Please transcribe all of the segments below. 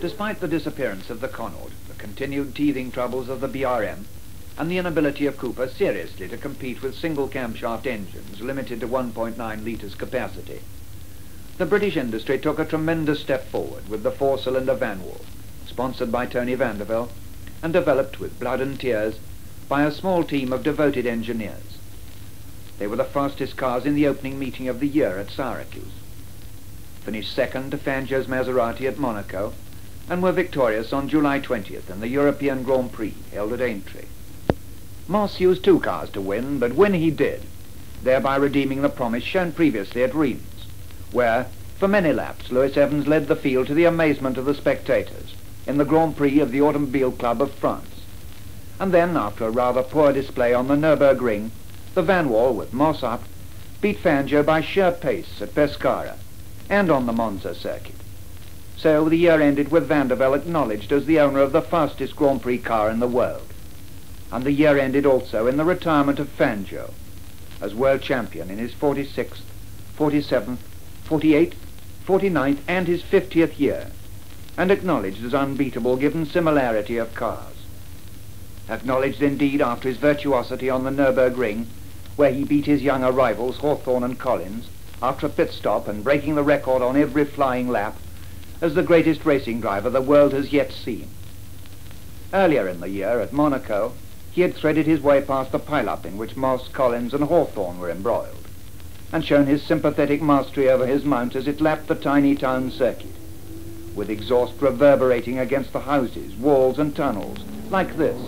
Despite the disappearance of the Connaught, the continued teething troubles of the BRM, and the inability of Cooper seriously to compete with single camshaft engines limited to 1.9 litres capacity, the British industry took a tremendous step forward with the four-cylinder Vanwall, sponsored by Tony Vandervelde and developed with blood and tears by a small team of devoted engineers. They were the fastest cars in the opening meeting of the year at Syracuse, finished second to Fangio's Maserati at Monaco, and were victorious on July 20th in the European Grand Prix held at Aintree. Moss used two cars to win, but win he did, thereby redeeming the promise shown previously at Reims, where, for many laps, Lewis Evans led the field to the amazement of the spectators in the Grand Prix of the Automobile Club of France. And then, after a rather poor display on the Nürburgring, the Vanwall, with Moss up, beat Fangio by sheer pace at Pescara and on the Monza circuit. So the year ended with Vandervelde acknowledged as the owner of the fastest Grand Prix car in the world. And the year ended also in the retirement of Fangio as world champion in his 46th, 47th, 48th, 49th and his 50th year, and acknowledged as unbeatable given similarity of cars. Acknowledged indeed after his virtuosity on the Nürburgring, where he beat his younger rivals Hawthorne and Collins after a pit stop and breaking the record on every flying lap, as the greatest racing driver the world has yet seen. Earlier in the year, at Monaco, he had threaded his way past the pile-up in which Moss, Collins and Hawthorne were embroiled, and shown his sympathetic mastery over his mount as it lapped the tiny town circuit, with exhaust reverberating against the houses, walls and tunnels, like this.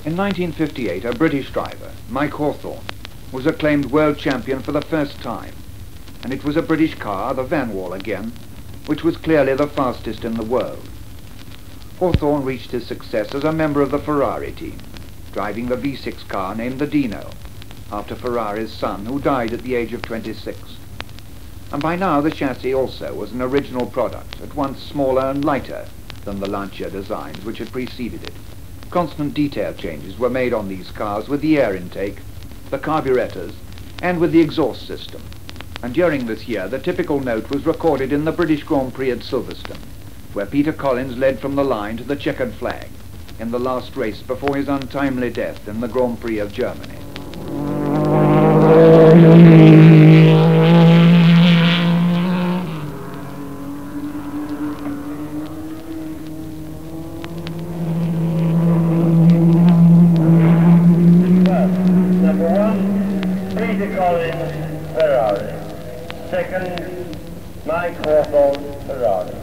In 1958, a British driver, Mike Hawthorne, was acclaimed world champion for the first time, and it was a British car, the Vanwall again, which was clearly the fastest in the world. Hawthorne reached his success as a member of the Ferrari team, driving the V6 car named the Dino, after Ferrari's son, who died at the age of 26. And by now the chassis also was an original product, at once smaller and lighter than the Lancia designs which had preceded it. Constant detail changes were made on these cars with the air intake, the carburetors, and with the exhaust system. And during this year, the typical note was recorded in the British Grand Prix at Silverstone, where Peter Collins led from the line to the checkered flag in the last race before his untimely death in the Grand Prix of Germany. Ferrari. Second, Mike Hawthorne, Ferrari.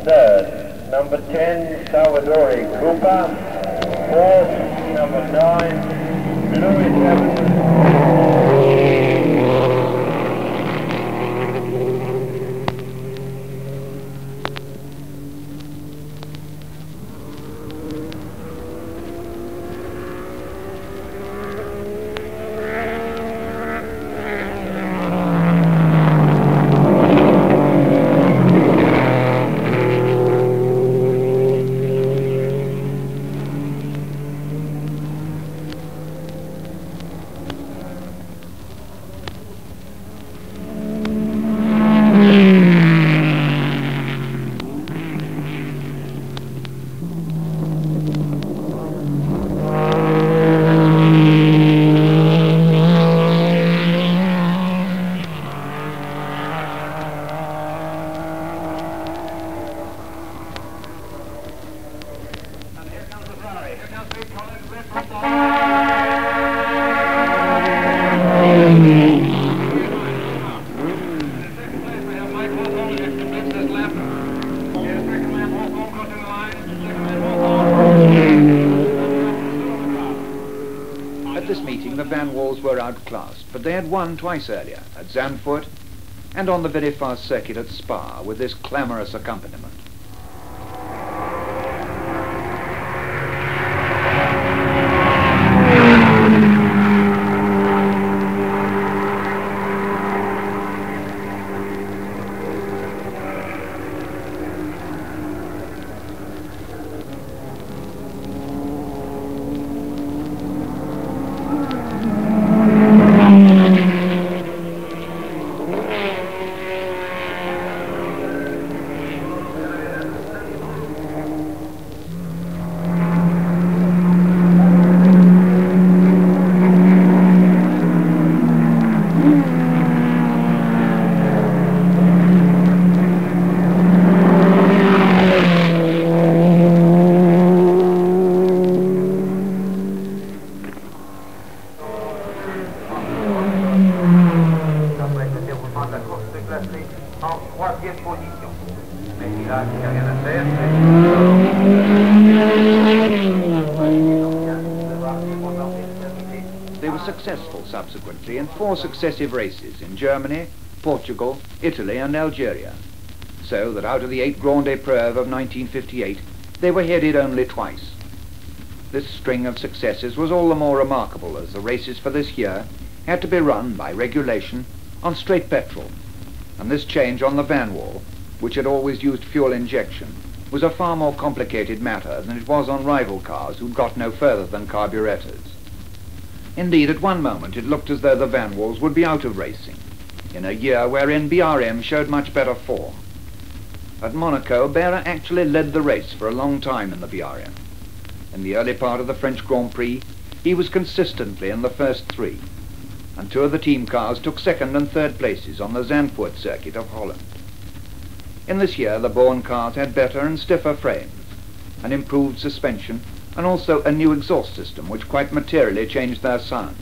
Third, number 10, Salvatore Cooper. Fourth, number 9, Lewis Evans. but they had won twice earlier, at Zandvoort and on the very fast circuit at Spa, with this clamorous accompaniment. They were successful subsequently in 4 successive races in Germany, Portugal, Italy and Algeria, so that out of the 8 Grandes Épreuves of 1958 they were headed only twice. This string of successes was all the more remarkable as the races for this year had to be run by regulation on straight petrol, and this change on the van wall, which had always used fuel injection, was a far more complicated matter than it was on rival cars who'd got no further than carburetors. Indeed, at one moment it looked as though the van walls would be out of racing, in a year wherein BRM showed much better form. At Monaco, Berra actually led the race for a long time in the BRM. In the early part of the French Grand Prix, he was consistently in the first 3, and 2 of the team cars took 2nd and 3rd places on the Zandvoort circuit of Holland. In this year, the Born cars had better and stiffer frames, an improved suspension, and also a new exhaust system which quite materially changed their sound.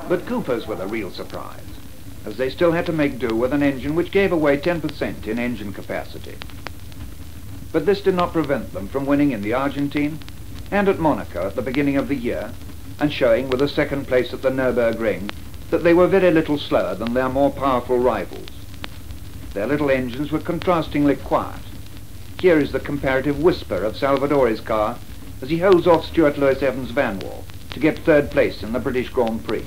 But Coopers were the real surprise, as they still had to make do with an engine which gave away 10% in engine capacity. But this did not prevent them from winning in the Argentine and at Monaco at the beginning of the year, and showing with a 2nd place at the Nürburgring that they were very little slower than their more powerful rivals. Their little engines were contrastingly quiet. Here is the comparative whisper of Salvadori's car as he holds off Stuart Lewis Evans' van wall to get 3rd place in the British Grand Prix.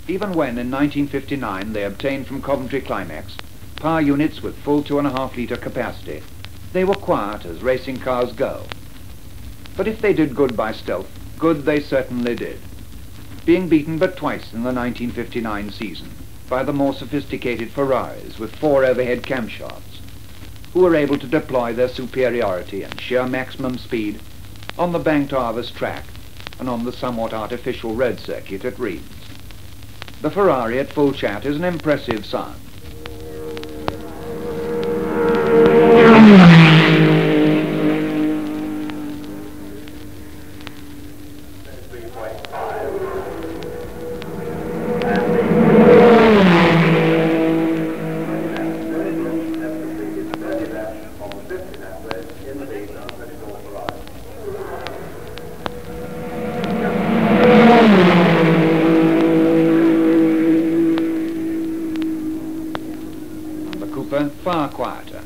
Even when in 1959 they obtained from Coventry Climax power units with full 2.5 litre capacity, they were quiet as racing cars go. But if they did good by stealth, good they certainly did, being beaten but twice in the 1959 season by the more sophisticated Ferraris with 4 overhead camshafts, who were able to deploy their superiority and sheer maximum speed on the banked Arvis track and on the somewhat artificial road circuit at Reims. The Ferrari at full chat is an impressive sound. Far quieter.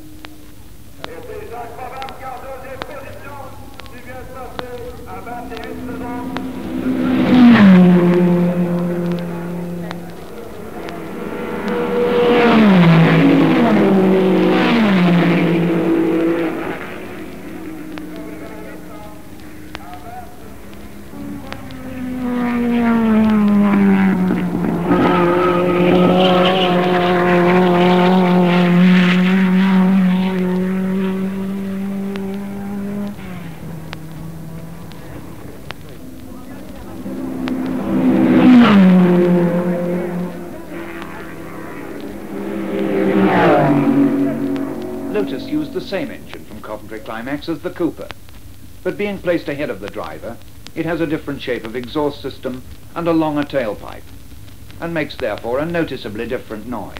Lotus used the same engine from Coventry Climax as the Cooper, but being placed ahead of the driver, it has a different shape of exhaust system and a longer tailpipe, and makes therefore a noticeably different noise.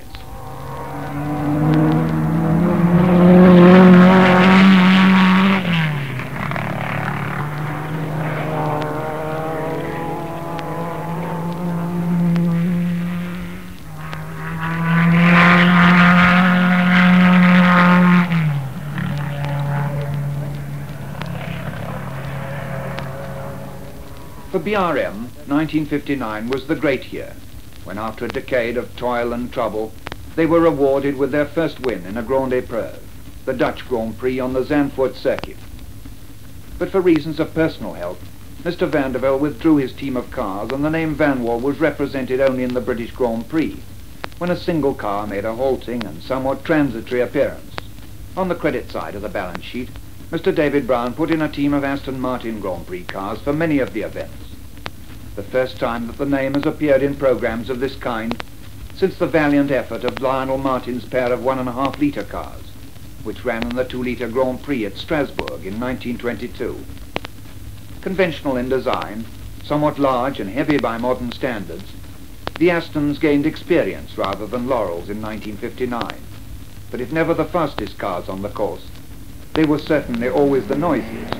For BRM, 1959 was the great year, when after a decade of toil and trouble, they were rewarded with their first win in a Grande Épreuve, the Dutch Grand Prix on the Zandvoort circuit. But for reasons of personal health, Mr. Vandervelde withdrew his team of cars and the name Vanwall was represented only in the British Grand Prix, when a single car made a halting and somewhat transitory appearance. On the credit side of the balance sheet, Mr. David Brown put in a team of Aston Martin Grand Prix cars for many of the events. The first time that the name has appeared in programs of this kind since the valiant effort of Lionel Martin's pair of 1.5 litre cars, which ran in the 2 litre Grand Prix at Strasbourg in 1922. Conventional in design, somewhat large and heavy by modern standards, the Astons gained experience rather than laurels in 1959. But if never the fastest cars on the course, they were certainly always the noisiest.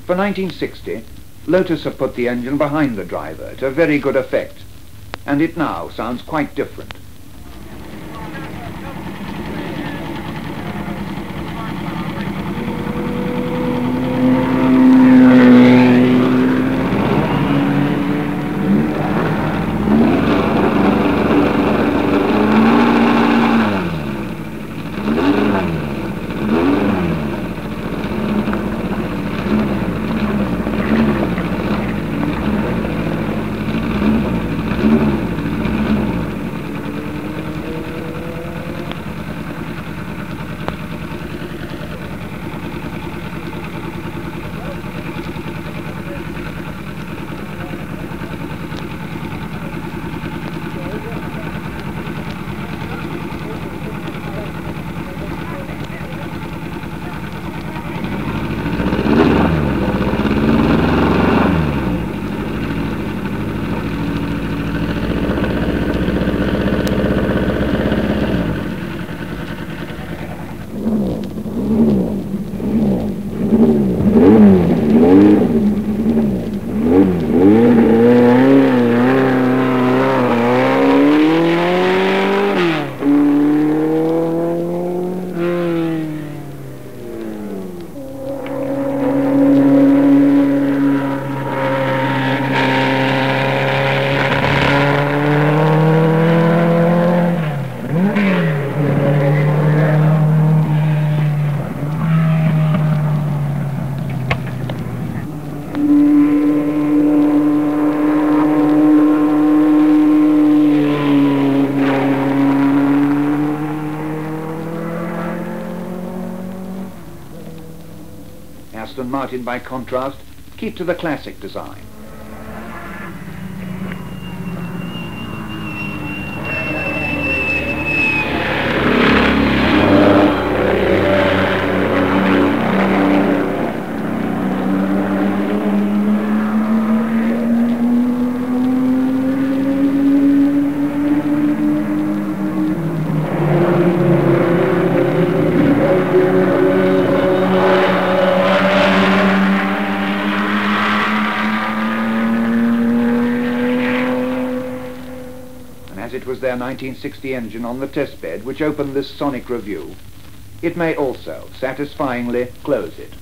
For 1960, Lotus have put the engine behind the driver to very good effect, and it now sounds quite different. Aston Martin, by contrast, keep to the classic design. As it was their 1960 engine on the test bed which opened this sonic review, it may also satisfyingly close it.